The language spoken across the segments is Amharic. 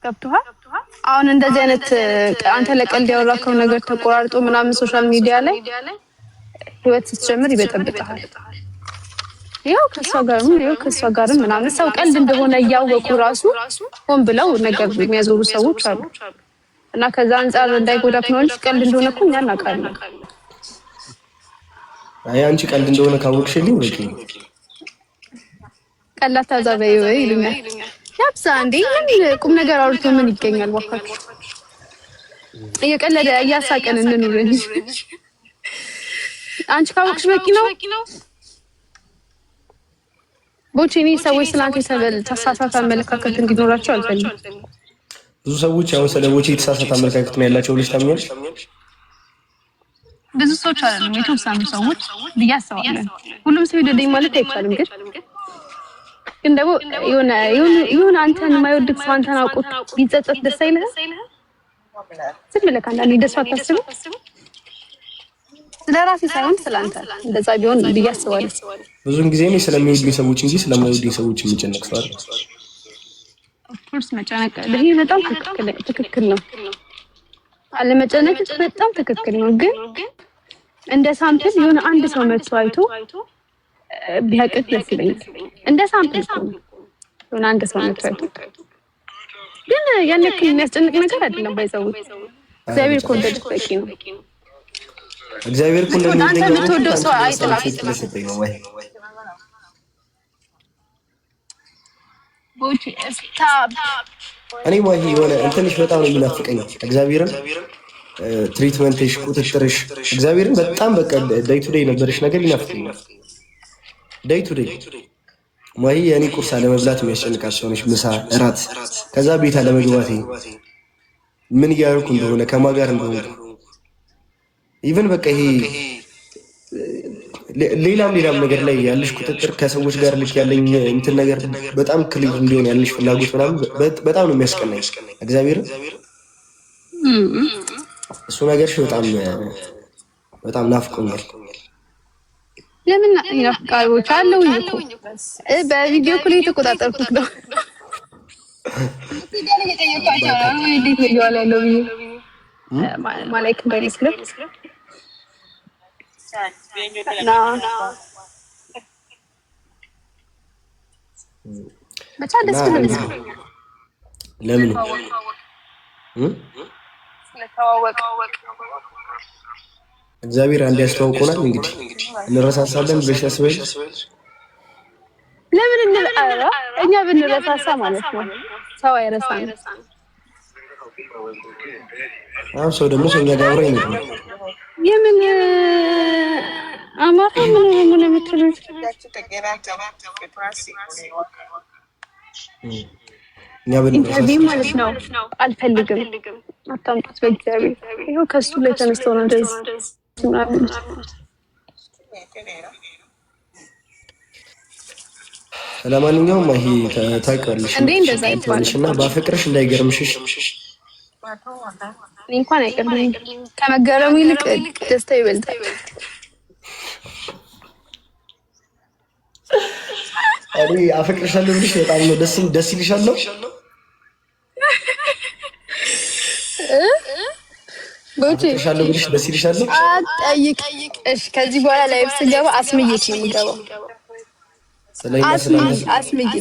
ገብቶሃል? አሁን እንደዚህ አይነት አንተ ለቀልድ ያወራከው ነገር ተቆራርጦ ምናምን ሶሻል ሚዲያ ላይ ህይወት ስትጀምር ይበጠብጣል። ያው ከሷ ጋርም ምናምን ሰው ቀልድ እንደሆነ ያያወቁ ራሱ ሆን ብለው ነገር የሚያዞሩ ሰዎች አሉ። እና ከዛ አንፃር እንዳይጎዳክ ነው እንጂ ቀልድ እንደሆነ እኮ እኛ እናውቃለን። አይ አንቺ ቀልድ እንደሆነ ካወቅሽልኝ በቂ ቀላታ ዛበይ ወይ ይሉኛል። ያብሳ እንዴ ምን ቁም ነገር አውርቶ ምን ይገኛል? ወፋችሁ እየቀለደ እያሳቀን እንኑር እንጂ አንቺ ካወቅሽ በቂ ነው። ቦቼኒ ሰዎች ስላንተ ተሳሳተ አመለካከት እንዲኖራቸው አልፈልግም። ብዙ ሰዎች አሁን ስለ ቦቼ የተሳሳተ አመለካከት ነው ያላቸው ልጅ ታምኛለሽ? ብዙ ሰዎች አይደለም የተወሰኑ ሰዎች ብያስባለሁ። ሁሉም ሰው ይወደኝ ማለት አይቻልም፣ ግን ደግሞ የሆነ አንተን የማይወድቅ ሰው አንተን አውቆ ቢጸጸት ደስ አይልህም? ዝም ብለህ አንዳንዴ ደስ አታስብም? ስለራሴ ሳይሆን ስላንተ እንደዛ ቢሆን ብያስባለሁ። ብዙን ጊዜ ነው ስለሚወዱኝ ሰዎች እንጂ ስለማይወዱኝ ሰዎች የሚጨነቅ ሰው አይደል? ኦፍኮርስ መጨነቅ ይሄ በጣም ትክክል ነው። አለመጨነቅ በጣም ትክክል ነው። ግን እንደ ሳምፕል የሆነ አንድ ሰው መጥቶ አይቶ ቢያቅት ደስ ይለኛል። እንደ ሳምፕል የሆነ አንድ ሰው መጥቶ አይቶ ግን ያን ያክል የሚያስጨንቅ ነገር አይደለም። ባይዘው እግዚአብሔር ኮንደድ በቂ ነው። እግዚአብሔር ኮንደድ አንተ የምትወደው ሰው አይጥላም። ቦቼ ስታፕ እኔ ማሂ የሆነ እንትንሽ በጣም ነው የሚናፍቀኝ እግዚአብሔርን ትሪትመንትሽ ቁጥጥርሽ እግዚአብሔርን በጣም በቃ ዴይ ቱ ዴይ ነበርሽ ነገር ይናፍቀኛል። ዴይ ቱ ዴይ ማሂ የኔ ቁርስ አለመብላት የሚያስጨንቃት ሰው ነሽ። ምሳ እራት ከዛ ቤት አለመግባቴ ምን እያደረኩ እንደሆነ ከማን ጋር እንደሆነ ኢቭን በቃ ይሄ ሌላም ነገር ላይ ያለሽ ቁጥጥር ከሰዎች ጋር ልክ ያለኝ እንትን ነገር በጣም ክሊር እንዲሆን ያለሽ ፍላጎት ምናምን በጣም ነው የሚያስቀናኝ እግዚአብሔር። እሱ ነገርሽ በጣም ናፍቆኛል። ለምን ናፍቃዎች አለው እኮ በቪዲዮ ኮል እየተቆጣጠርኩት ነው። እንዴት ነው ያለው ማላይክ እንዳይመስልህ ብቻ ደስ ብሎኛል። ለምን ስለተዋወቀ እግዚአብሔር አንድ ያስተዋውቆናል። እንግዲህ እንረሳሳለን ብለሽ ታስበሽ? ለምን እኛ ብንረሳሳ ማለት ነው ሰው አይረሳም። አሁን ሰው ደግሞ ከኛ ጋር አብሮ ይመጣል። የምን አማራ ምን የምትሉት ኢንተርቪው ማለት ነው። አልፈልግም አታምጡት በእግዚአብሔር። ይኸው ከሱ ላይ ተነስተው ነው እንደዚህ ምናምን። ለማንኛውም ይሄ ታውቂዋለሽ እና ባፈቅርሽ እንዳይገርምሽሽ። እኔ እንኳን አይቀርም ከመገረሙ ይልቅ ደስታ ይበልጣል። አሪ አፈቅርሻለሁ ብለሽ በጣም ነው ደስ ይልሻል ነው ቦቼ አፈቅርሻለሁ ብለሽ ደስ ይልሻል። አትጠይቅ እሺ። ከዚህ በኋላ ላይቭ ስገባ አስምዬሽ ነው የምገባው። አስምዬ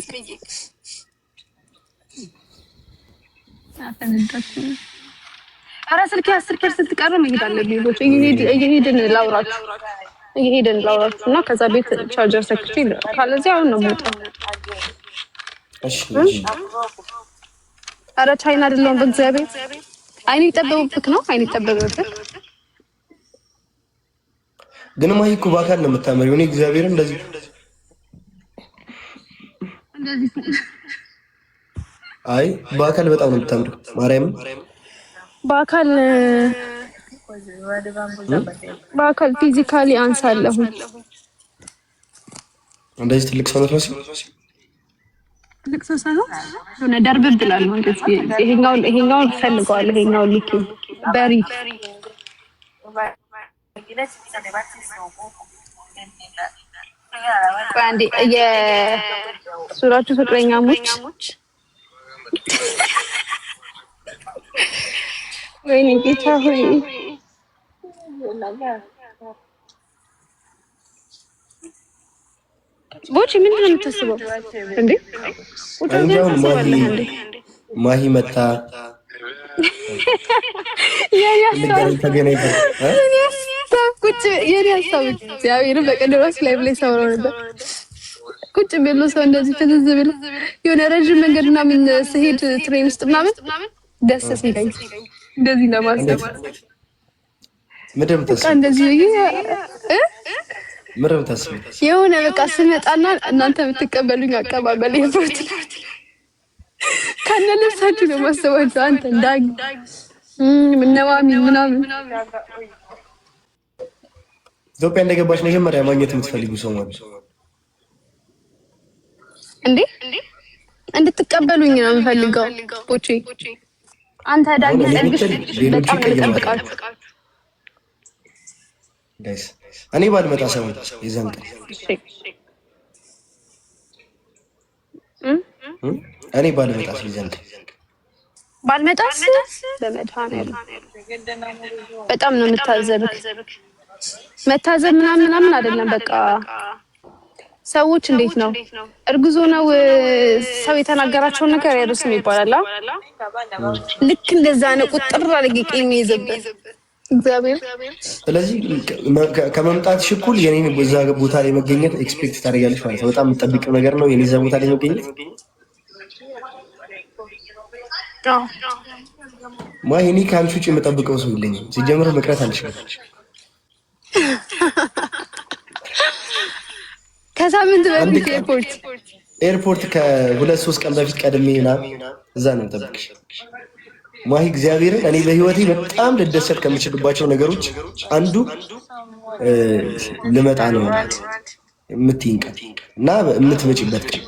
ኧረ ስልኬ 10% ቀረ መሄድ አለብኝ። ቦቼ እየሄድን ላውራችሁ እና ከዛ ቤት ቻርጀር ሰክቼ ካለዚህ አሁን ነው የምወጣው። እሺ ኧረ ቻይና አይደለም በእግዚአብሔር። አይኔ ጠበበብክ ነው አይኔ ጠበበብክ። ግን ማሂ እኮ በአካል ነው የምታመሪው። እኔ እግዚአብሔር እንደዚህ አይ በአካል በጣም ነው የምታምሪው። ማርያም በአካል ፊዚካሊ አንሳለሁ። እንደዚህ ትልቅ ሰው ነው ትልቅ ሰው ሳይሆን ሆነ ደርብብ ብላል ነው እንግዲህ ይሄኛው ፈልገዋል። ይሄኛው ልክ በሪ ባንዲ የሱራቱ ፍቅረኛሞች ወይኔ ጌታ ሆይ ቦቼ ምንድን ነው የምታስበው እንዴ? አንጃውን ማሂ መታ የኔ ሀሳብ እግዚአብሔርን በቀደም ራሱ ላይ ብላይ ሰውረው ነበር። ቁጭ ብሎ ሰው እንደዚህ ፍዝዝ ብሎ የሆነ ረዥም መንገድ ምናምን ስሄድ ትሬን ውስጥ ምናምን ደስ ሲለኝ እንደዚህ ለማሰብ ምንም ተስፋ እንደዚህ ምንም ተስፋ የሆነ በቃ ስመጣና እናንተ ብትቀበሉኝ አቀባበል ኤርፖርት ከነ ልብሳችሁ ነው ማሰባችሁ። አንተ እንዳግ ምነማሚ ምናምን ኢትዮጵያ እንደገባሽ መጀመሪያ ማግኘት የምትፈልጊው ሰው ማለት እንዴ? እንድትቀበሉኝ ነው የምፈልገው። ኦቼ አንተ ዳጊ ሰልብሽ በጣም ተጠብቃችሁ ጋይስ እኔ ባልመጣ ሰው ይዘን እኔ ባልመጣ ይዘን ባልመጣስ በመድኃኒዓለም በጣም ነው የምታዘብክ። መታዘብ ምናምን አይደለም። በቃ ሰዎች እንዴት ነው እርግዞ ነው ሰው የተናገራቸውን ነገር ያርሱም ይባላል። ልክ እንደዛ ነው ቁጥር አድርጌ ቂም ይዘበት እግዚአብሔር። ስለዚህ ከመምጣትሽ እኩል የኔን በዛ ቦታ ላይ መገኘት ኤክስፔክት ታደርጊያለሽ ማለት ነው። በጣም የምጠብቀው ነገር ነው የኔ እዛ ቦታ ላይ መገኘት። ማሂኒ ከአንቺ ውጭ የምጠብቀው ሰው የለኝም። ሲጀምር መቅረት አልችልም። ከሳምንት በፊት ኤርፖርት ከ2-3 ቀን በፊት ቀድሜ እዛ ነው የምጠብቅሽ ማሂ። እግዚአብሔርን እኔ በህይወቴ በጣም ልደሰት ከምችልባቸው ነገሮች አንዱ ልመጣ ነው የምትይኝ ቀን እና የምትመጪበት ቀን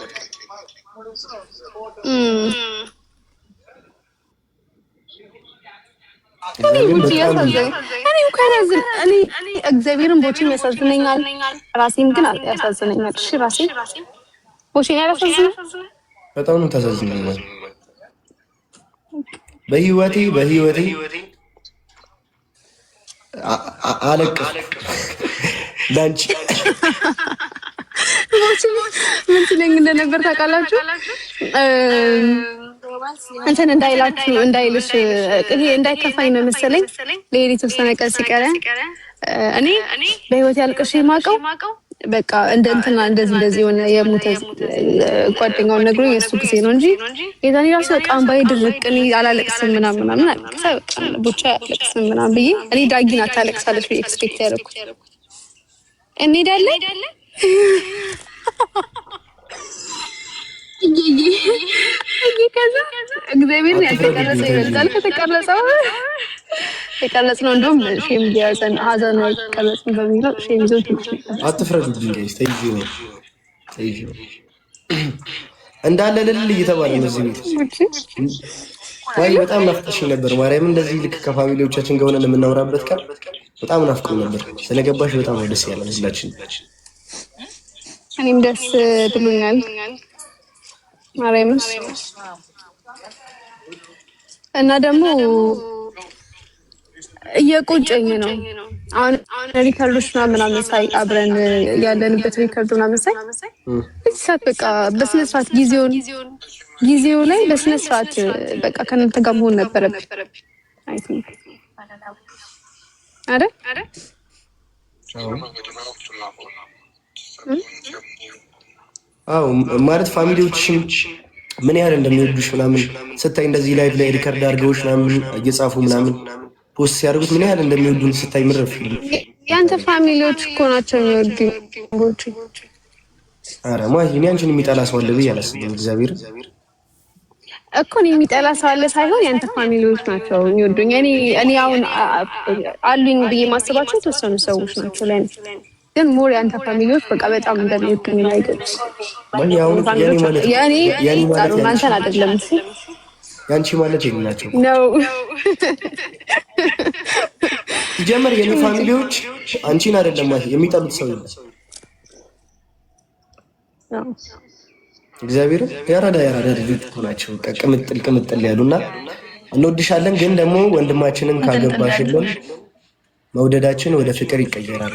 እኔ እግዚአብሔርን ቦቼም ያሳዝነኛል፣ ራሴን ግን ያሳዝነኛል። እሺ ራሴ ቦቼን ያሳዝነኛል፣ በጣም ነው ታሳዝነኛል። በህይወቴ አለቀስኩ ላንቺ ቦቼ ምን ትለኝ እንደነበር ታውቃላችሁ? እንትን እንዳይልሽ ይሄ እንዳይከፋኝ ነው መሰለኝ። ለሌሊት ወሰነ ቀን ሲቀረ እኔ በህይወት ያልቅሽ የማውቀው በቃ እንደ እንትና እንደዚህ የሆነ የሞተ ጓደኛውን ነግሮኝ የእሱ ጊዜ ነው እንጂ የዛኔ ራሱ በቃ አምባዬ ድርቅ እኔ አላለቅስም ምናምን አለቅሳ በቃ ብቻ አላለቅስም ምናምን ብዬ እኔ ዳጊን አታለቅሳለች ብዬ ኤክስፔክት ያደረኩት እንሄዳለን ከዛ እግዚአብሔርን ያልተቀረጸ ይበልጣል ከተቀረጸው። የቀረጽነው እንደውም ሼም እየያዘን ሀዘን ነው የቀረጽነው በሚለው ሼም ይዞት አትፍረዱብኝ ጋይስ። ተይዤ ነው እንዳለ ልል እየተባለ ነው እዚህ ቤት ወይ በጣም ናፍቀሽኝ ነበር ማርያም። እንደዚህ ልክ ከፋሚሊዎቻችን ጋር ሆነን የምናወራበት ቀን በጣም ናፍቆኝ ነበር። ስለገባሽ በጣም ነው ደስ ያለን ሁላችን። እኔም ደስ ብሎኛል ማርያም። እና ደግሞ እየቆጨኝ ነው አሁን ሪከርዶች ምናምን ሳይ አብረን ያለንበት ሪከርድ ምናምን ሳይ እሳት በቃ በስነ ስርዓት ጊዜው ላይ በስነ ስርዓት በቃ ከእናንተ ጋር መሆን ነበረብኝ። አይ ቲንክ አይደል አዎ ማለት ፋሚሊዎችሽም ምን ያህል እንደሚወዱሽ ምናምን ስታይ እንደዚህ ላይቭ ላይ ሪከርድ አድርገውሽ ምናምን እየጻፉ ምናምን ፖስት ሲያደርጉት ምን ያህል እንደሚወዱን ስታይ ምረፍ ያንተ ፋሚሊዎች እኮ ናቸው የሚወዱኝ ቦቼ። ኧረ ማሂ እኔ አንቺን የሚጠላ ሰው አለ ብዬ አላስብም። እግዚአብሔር እኮ እኔ የሚጠላ ሰው አለ ሳይሆን ያንተ ፋሚሊዎች ናቸው የሚወዱኝ። እኔ አሁን አሉኝ ብዬ ማስባቸው የተወሰኑ ሰዎች ናቸው ለኔ ግን ሞር ያንተ ፋሚሊዎች በቃ በጣም እንደሚወዱኝ ነው አይገርምሽ? ያኔ ጻሩ አንተን አይደለም እሱ ያንቺ ማለት የኔ ናቸው ነው ይጀምር። የኔ ፋሚሊዎች አንቺን አይደለም ማለት የሚጠሉት ሰው የለም። እግዚአብሔር ያራዳ ልጆች ናቸው። ቅምጥል ያሉና እንወድሻለን፣ ግን ደግሞ ወንድማችንን ካገባሽልን መውደዳችን ወደ ፍቅር ይቀየራል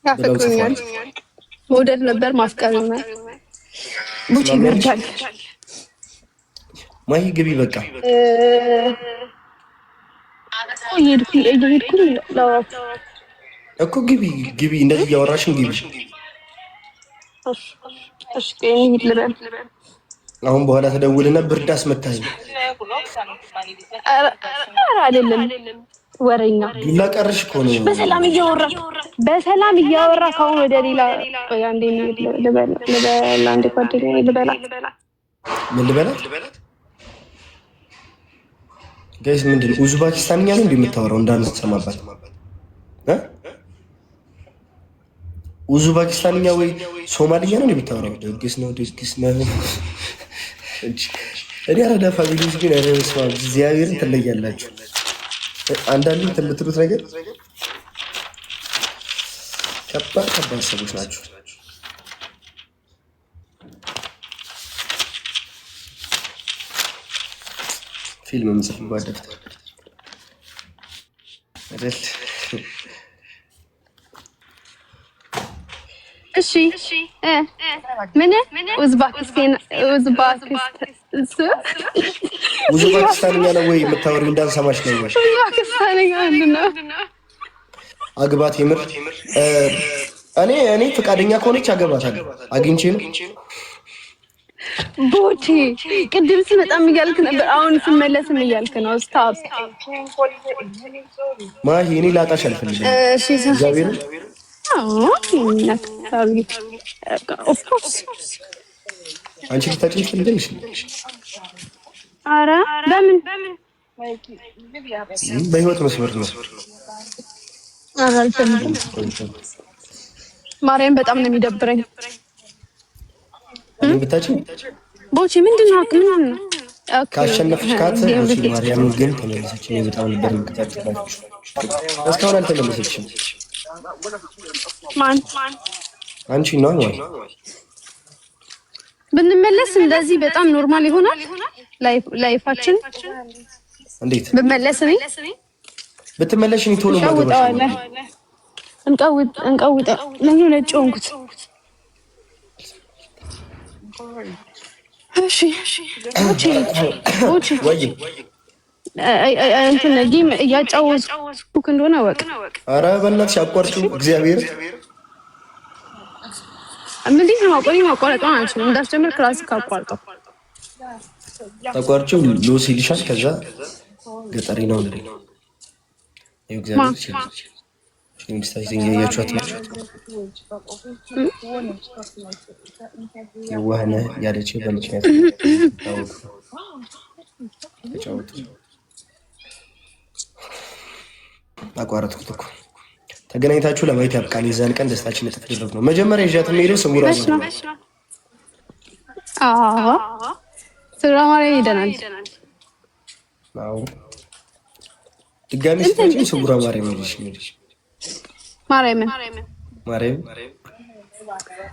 ያፈቅሩኛል። መውደድ ነበር ማፍቀር ነው። ቡቺ ይገርጃል። ማሂ ግቢ በቃ እየሄድኩኝ እኮ ግቢ ግቢ፣ እንደዚህ እያወራሽን ግቢ። እሺ እንሂድ ልበል። አሁን በኋላ ተደውልና ብርድ አስመታኝ። ኧረ አይደለም ወሬኛ ዱላ ቀርሽ እኮ ነው። በሰላም እያወራ ከአሁን ወደ ሌላ አንዴ ልበል አንዴ ጓደኛዬ ልበላት። ምን ልበላት? ጋይስ ምንድን ነው ኡዝባኪስታንኛ ነው እንደምታወራው እንዳንሰማባት እ ኡዝባኪስታንኛ ወይ ሶማሊኛ ነው እንደምታወራው? ደግስ ነው እኔ አራዳ ፋሚሊዎች ግን ረስማ እግዚአብሔርን ትለያላችሁ። አንዳንዱ የምትሉት ነገር ከባድ ሰዎች ናቸው። ፊልም የምጽፍባት ደብተር አይደል? እሺ ምን ኡዝባኪስታንኛ ነው ወይ የምታወሪው? እንዳንሰማሽ ነው። ኡዝባኪስታንኛ ነው። አግባት የምር እኔ ፈቃደኛ ከሆነች አገባታለሁ። አግኝቼ ነው ቦቼ ቅድም ስመጣም እያልክ ነበር፣ አሁን ስመለስም እያልክ ነው። ስታፕ ማሂ እኔ ላጣሽ አልፈልግም። እሺ እግዚአብሔር አንቺ ልታጭኝ ትፈልጊያለሽ? ኧረ በምን በህይወት መስመር ነው። ኧረ አልፈልግም። ማርያም በጣም ነው የሚደብረኝ። ብታጭኝ ቦቼ ምንድን ነው ካሸነፍሽ ካት ማርያም ግን ተመለሰች። እኔ በጣም ነበር የምትከታተላችሁ። እስካሁን አልተመለሰችም። ማን አንቺ ነው ወይ? ብንመለስ እንደዚህ በጣም ኖርማል ይሆናል ላይፋችን። እንዴት ብመለስ እኔ ብትመለሽ እኔ ቶሎ ማገባሽ እንቀውጥ ለምን ነጭ ሆንኩት? እሺ ወይ እንትን ጌም እያጫወትኩ እንደሆነ ወቅ። ኧረ በእናትሽ አቋርጪው። እግዚአብሔር ምንድን ነው ማቋረጥ አንችልም። እንዳስጀምር ክላስ ካቋርጠው ተቋርጪው ሉሲ ይልሻል። ከዛ ገጠሪ ነው እንዴ? እግዚአብሔር ይችላል። ሚስታችን ያያችኋት ነው የዋህነ ያለች በምክንያት ተጫወቱ። አቋረጥኩት እኮ ተገናኝታችሁ ለማየት ያብቃን። የዛን ቀን ደስታችን የተፈጠረው ነው። መጀመሪያ ይዣት የምሄደው ስሙራ ነው። አዎ ስራ ማርያም ሄደናል። አዎ ድጋሚ ስትመጪ ስሙራ ማርያም ሄደሽ ማርያም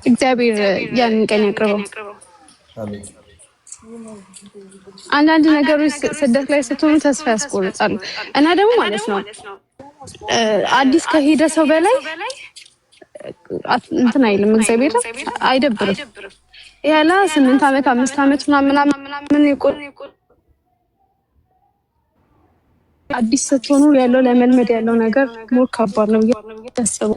እግዚአብሔር ያንን ቀን ያቅርበው። አሜን። አንዳንድ ነገሮች ስደት ላይ ስትሆኑ ተስፋ ያስቆርጣሉ እና ደግሞ ማለት ነው አዲስ ከሄደ ሰው በላይ እንትን አይልም። እግዚአብሔር አይደብርም። ያላ 8 ዓመት 5 ዓመት ምናምን ይቆይ አዲስ ስትሆኑ ያለው ለመልመድ ያለው ነገር ሞር ከባድ ነው ያስበው።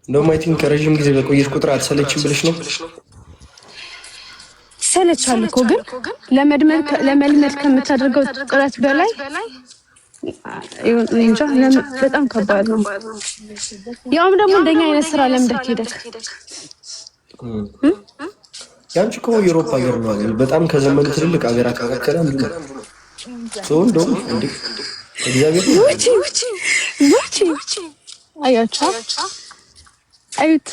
እንደውም አይ ቲንክ ረጅም ጊዜ በቆየሽ ቁጥር አትሰለችም ብለሽ ነው? ሰለቻል እኮ ግን ለመልመድ ከምታደርገው ጥረት በላይ እንጃ በጣም ከባድ ነው። ያውም ደግሞ እንደኛ አይነት ስራ ለምደክ ሄደክ ያንቺ እኮ የአውሮፓ ሀገር ነው አይደል? በጣም ከዘመኑ ትልልቅ ሀገራት መካከል አንዱ ነው። እንደውም እንዴ እግዚአብሔር ውጪ አያቻ አዩት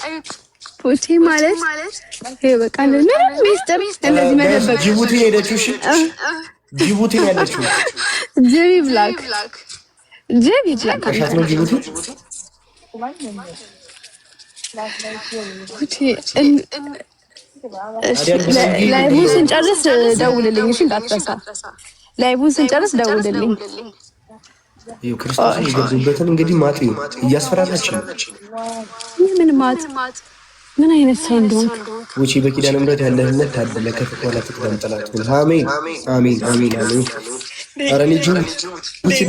ፖቲ ማለት ይሄ በቃ ለምን ሚስጥር እንደዚህ መደበቅ። ጅቡቲ ሄደችው። እሺ ጅቡቲ ያለችው ጅቢ ብላክ አሻት ነው ጅቡቲ። ላይቡን ስንጨርስ ደውልልኝ እሺ፣ እንዳትረሳ። ላይቡን ስንጨርስ ደውልልኝ። ክርስቶስን የገቡበትን እንግዲህ ማጥ እያስፈራራች ነው። ምን ማጥ? ምን አይነት ሰው እንደሆንክ ውጪ በኪዳነ ምሕረት ያለህነት ታደለ ከፊት ኋላ ትቅደም ጠላት ሁሉ። አሜን አሜን አሜን አሜን። ኧረ ልጁ ውጪ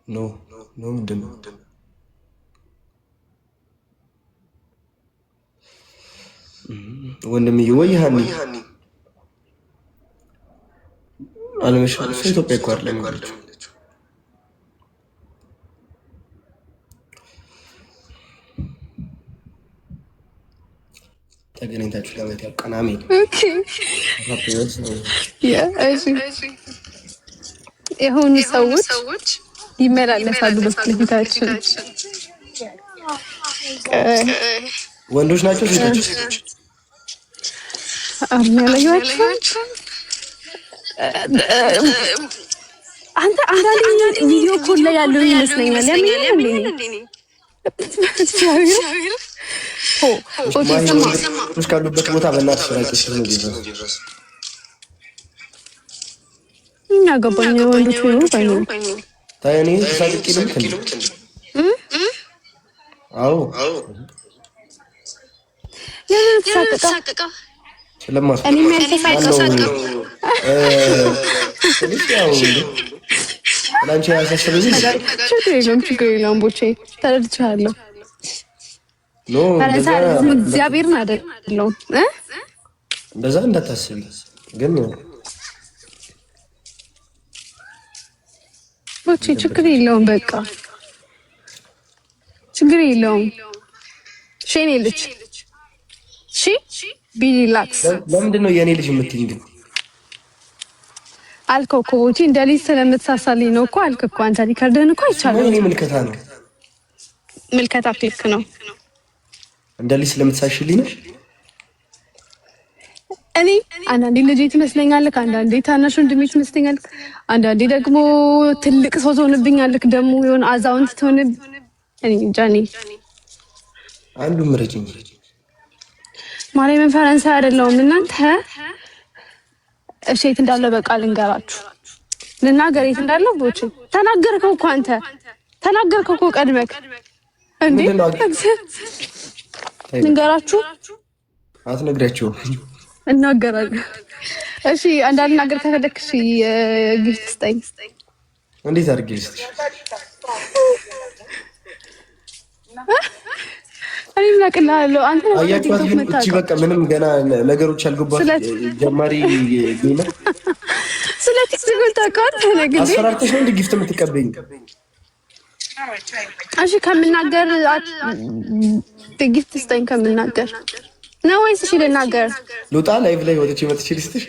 ኖ ኖ ምንድን ነው? ወንድምዬ ወይ ሀኒ አለመሻል እሱ ኢትዮጵያ እኮ አይደለም ያለችው። ተገናኝታችሁ ለማየት ያብቃን። አሜን። የሆኑ ሰዎች ይመላለሳሉ በፊታችን። ወንዶች ናቸው ሴቶች? አንተ አንዳንድ ቪዲዮ ኮል ላይ ያለው ይመስለኛል። ወንዶች ካሉበት ቦታ በእናትሽ ራቂሽ ነው ድረስ እና ገባኝ። ወንዶች ነው ባይኑ ታየኔ ተሳቅቂ ነው ከልብ አዎ ተሳቀቃ ስለማስ እኔ ያልተሳቀቀው ላንቺ ያሳሰበኝ ችግር የለውም ቦቼ ተረድቻለሁ። ኖ እግዚአብሔርን አይደለም እንደዛ እንዳታስቢ ግን ቦቼ ችግር የለውም በቃ ችግር የለውም። ሼኔ ልጅ ሺ ቢላክስ ለምንድን ነው የኔ ልጅ የምትይኝ ግን? አልከው እኮ ቦቼ እንደ ልጅ ስለምትሳሳልኝ ነው እኮ አልክ እኮ አንተ ሪከርድህን እኮ አይቻልም። እኔ ምልከታ ነው ምልከታ ክሊክ ነው እንደ ልጅ ስለምትሳሽልኝ ነው። እኔ አንዳንዴ ልጅ ትመስለኛለህ፣ አንዳንዴ ታናሽ ወንድሜ ትመስለኛለህ፣ አንዳንዴ ደግሞ ትልቅ ሰው ትሆንብኛለህ፣ ደግሞ የሆነ አዛውንት ትሆን እኔ እንጃ። እኔ አንዱ ምረጭኝ ማርያምን ፈረንሳይ አይደለሁም እናንተ። እሺ የት እንዳለ በቃ ልንገራችሁ። ልናገር የት እንዳለ ቦቼ ተናገርከው እኮ አንተ ተናገርከው እኮ ቀድመክ እንዴ። ልንገራችሁ አትነግራቸውም? እናገራለሁ። እሺ እንዳልናገር ከፈለክ እሺ ጊፍት ስጠኝ። እንዴት አድርጌ ልስጥሽ? እኔ ምናቅልሃለሁ አንተ ነው አያችኋት። ግን እቺ በቃ ምንም ገና ነገሮች አልገባት ጀማሪ ጌመር ስለ ቲክቶክ ታውቃለህ። ነገር አስፈራርተሽ ነው እንደ ጊፍት የምትቀበይኝ? እሺ ከምናገር ጊፍት ስጠኝ ከምናገር ነው ወይስ እሺ ልናገር? ልውጣ ላይቭ ላይ ወጥቼ መጥቼ ልስጥሽ?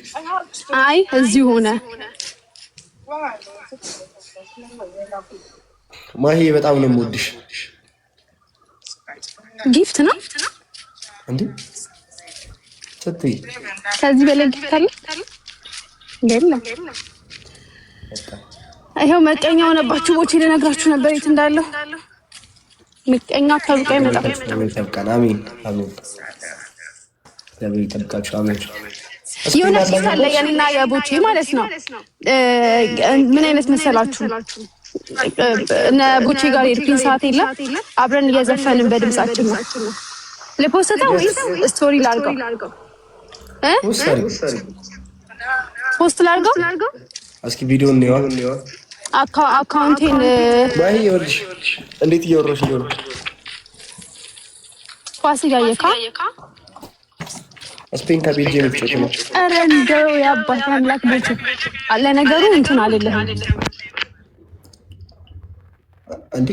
አይ እዚሁ ሆነ ማሂ በጣም ነው የምወድሽ። ጊፍት ነው እንዴ ስትይ ከዚህ በላይ ጊፍት አለ? የለም። ይሄው መቀኛ ሆነባችሁ ቦቼ ልነግራችሁ ነበር የት እንዳለው። መቀኛ ከሩቅ አይመጣም። ተብቃን። አሜን አሜን። ለምን ተብቃችሁ? አሜን። የሆነ ፊት አለ የኔና የቦቼ ማለት ነው። ምን አይነት መሰላችሁ? እነ ቦቼ ጋር የሄድኩኝ ሰዓት የለም አብረን እየዘፈንን በድምጻችን ነው። ለፖስተታ ወይስ ስቶሪ ላድርገው? ፖስት ላድርገው? እስኪ ቪዲዮ እንየው። አካውንቴን ማሂ ይኸውልሽ እንዴት እያወራሽ ነው? ኳስ እያየካ ስፔን ከቤልጅየም ብቻ ነው። ኧረ እንደው የአባት አምላክ ቤት አለ ነገሩ እንትን አልልህም እንዴ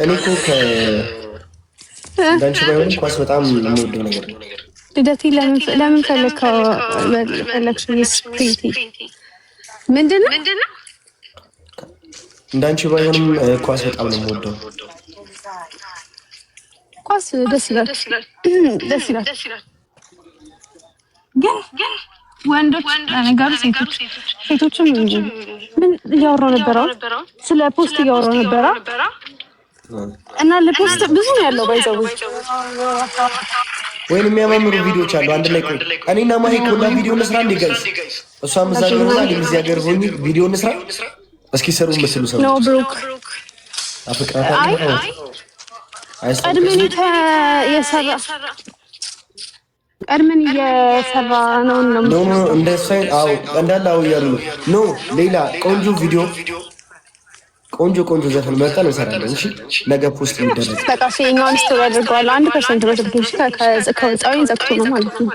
እኔ እኮ እንዳንቺ ባይሆን ኳስ በጣም የምወደው ነገር ነው። ልደቴ ለምን ፈለግሽ? ስፕሪቲ ምንድን ነው? እንዳንቺ ባይሆንም ኳስ በጣም ነው የምወደው። ኳስ ደስ ይላል፣ ደስ ይላል። ግን ወንዶች ለነገሩ ሴቶችም ምን እያወራሁ ነበር? ስለ ፖስት እያወራሁ ነበር እና ለፖስት ብዙ ነው ያለው ባይዘው ወይንም የሚያማምሩ ቪዲዮዎች አሉ። አንድ ላይ ቆይ እኔና ማሂ ኮላ ቪዲዮ እንስራ እንዴ ጋይስ? እሷም እዛ ገርና ለዚህ ሀገር ሆኜ ቪዲዮ እንስራ እስኪ ሰሩ መስሉ ሰው ነው ብሩክ አፍቅራታለሁ። ቀድመን እየሰራ ነው እንደሳይን አው እንዳላው ያሉ ኖ ሌላ ቆንጆ ቪዲዮ ቆንጆ ዘፈን መጣን እንሰራለን። እሺ ነገ ፖስት ይደረግ። በቃ ሲኛውን ስቶሪ አድርገዋል። 1% ነው ትንሽ ከወጣው ዘክቶ ነው ማለት ነው።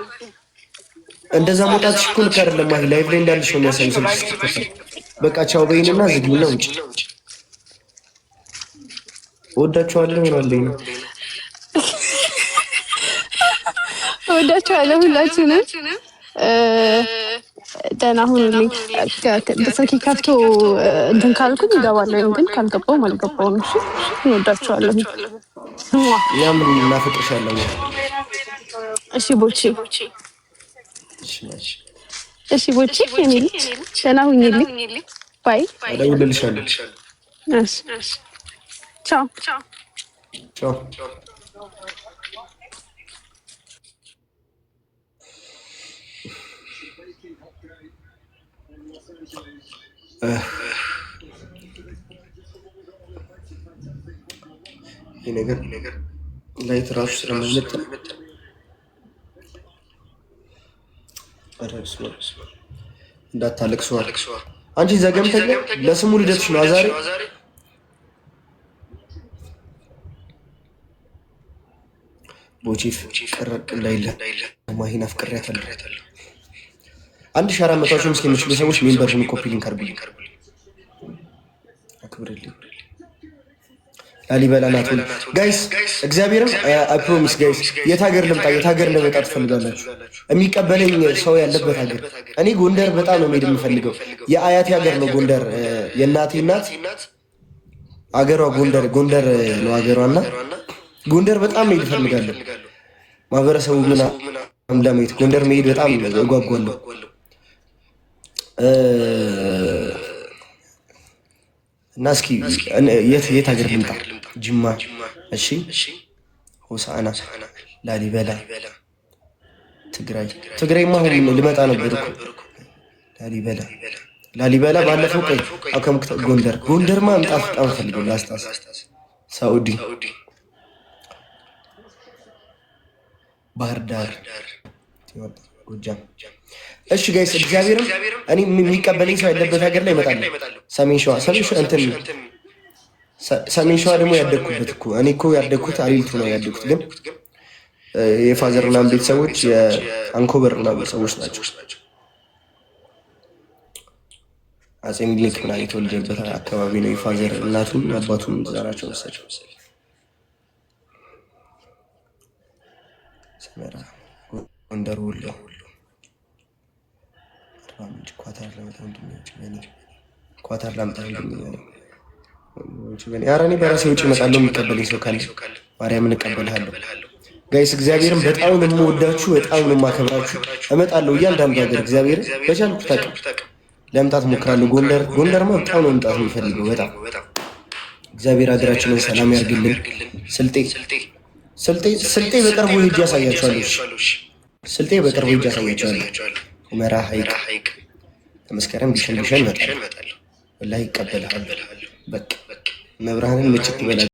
እንደዛ መውጣትሽ እኮ ልክ አይደለም። ማሂ ላይቭ ላይ እንዳልሽ ነው የሚያሳይ ስልክ። በቃ ቻው በይንና ዝግኝና ውጪ። ወዳችኋለሁ ይላልኝ ነው ወዳችኋለሁ ሁላችንም። ደህና ሁኑልኝ። በስልክ ከፍቶ እንትን ካልኩኝ እገባለሁ፣ ግን ካልገባሁም አልገባሁም። እሺ እንወዳችኋለሁ። እኛም እናፈቅርሻለን። እሺ ቦቼ፣ እሺ ቦቼ፣ የኔ ልጅ ደህና ሁኚልኝ። ባይ። እደውልልሻለሁ። እሺ ቻው ቻው። ይሄ ነገር ላይት ራሱ ስለማይመጣ አረስ እንዳታለቅሱ። አንቺ ዘገምተኛ ለስሙ ልደትሽ ነው ዛሬ። ቦቺፍ ቀረቅ እንዳይለ ማሂን አፍቅሬያታለሁ። 1400 ምስኪን የሚችሉ ሰዎች ሜምበርን ኮፒ ሊንክ አርጉልኝ፣ አክብርልኝ። ላሊበላ ናት ጋይስ። እግዚአብሔርም አይ ፕሮሚስ ጋይስ፣ የት ሀገር ልምጣ፣ የት ሀገር ለመጣ ትፈልጋላችሁ? የሚቀበለኝ ሰው ያለበት ሀገር። እኔ ጎንደር በጣም ነው መሄድ የምፈልገው። የአያቴ ሀገር ነው ጎንደር። የእናቴ እናት አገሯ ጎንደር ነው አገሯና ጎንደር በጣም መሄድ እፈልጋለሁ። ማህበረሰቡ ምናምን ለማየት ጎንደር መሄድ በጣም እጓጓለሁ። እና እስኪ የት ሀገር ልምጣ? ጅማ፣ እሺ፣ ሆሳዕና፣ ላሊበላ፣ ትግራይማ አሁን ልመጣ ነበር እኮ ላሊበላ ባለፈው ቆይ አከምክተ ጎንደርማ መምጣት በጣም ፈልገው ላስታስ ሳኡዲ፣ ባህር ዳር፣ ጎጃም። እሺ ጋይስ እግዚአብሔርም እኔ የሚቀበለኝ ሰው ያለበት ሀገር ላይ እመጣለሁ። ሰሜን ሸዋ ደግሞ ያደግኩበት እኮ እኔ እኮ ያደግኩት አሪልቱ ነው ያደግኩት፣ ግን የፋዘር ምናምን ቤተሰቦች የአንኮበር ምናምን ሰዎች ናቸው። አፄ ምኒልክ ምናምን የተወለደበት አካባቢ ነው። የፋዘር እናቱም አባቱም ዛራቸው መሳቸው ሰመራ፣ ጎንደር፣ ወሎ፣ አርባ ምንጭ፣ ኳታር ላምጣ ኧረ እኔ በራሴ ውጭ እመጣለሁ። የሚቀበለኝ ሰው ካለ ማርያምን እቀበልሃለሁ። ጋይስ እግዚአብሔርን በጣም ነው የምወዳችሁ፣ በጣም ነው የማከብራችሁ። እመጣለሁ እያንዳንዱ ሀገር እግዚአብሔርን በቻልኩት አቅም ለመምጣት እሞክራለሁ። ጎንደርማ በጣም ነው መምጣት የሚፈልገው በጣም። እግዚአብሔር ሀገራችንን ሰላም ያርግልን። ስልጤ በቅርቡ ሄጄ ያሳያቸዋለሁ። ስልጤ በቅርቡ ሄጄ ያሳያቸዋለሁ። ሁመራ ሐይቅ መስከረም ቢሸን እመጣለሁ። ወላሂ ይቀበልሃል። በቃ መብርሃንን ምችት ይበላል።